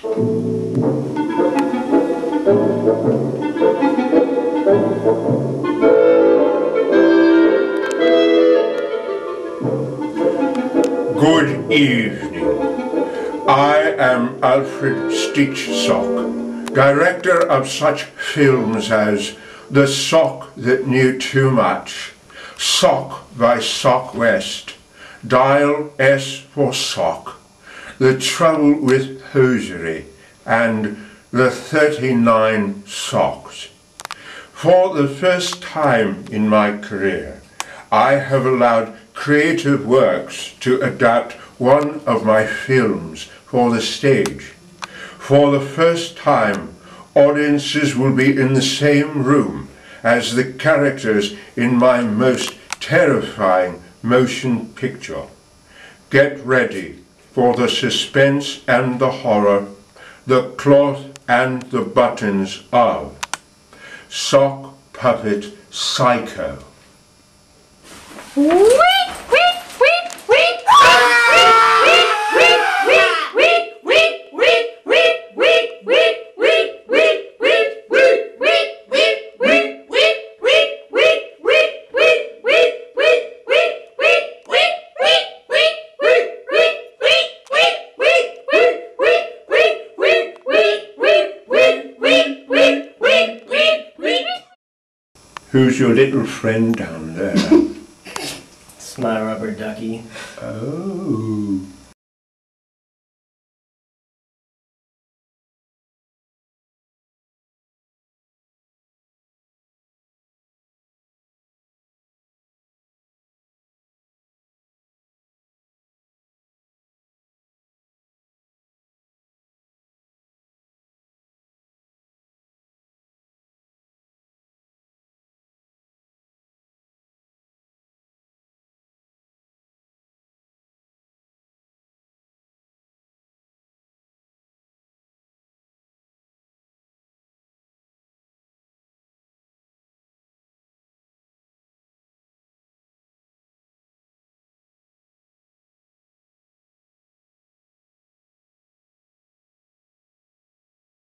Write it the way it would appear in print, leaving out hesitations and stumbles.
Good evening. I am Alfred Stitchsock, director of such films as The Sock That Knew Too Much, Sock by Sock West, Dial S for Sock, The Trouble with Hosiery, and The 39 Socks. For the first time in my career, I have allowed Creative Works to adapt one of my films for the stage. For the first time, audiences will be in the same room as the characters in my most terrifying motion picture. Get ready for the suspense and the horror, the cloth and the buttons of Sock Puppet Psycho. Who's your little friend down there? It's my rubber ducky. Oh.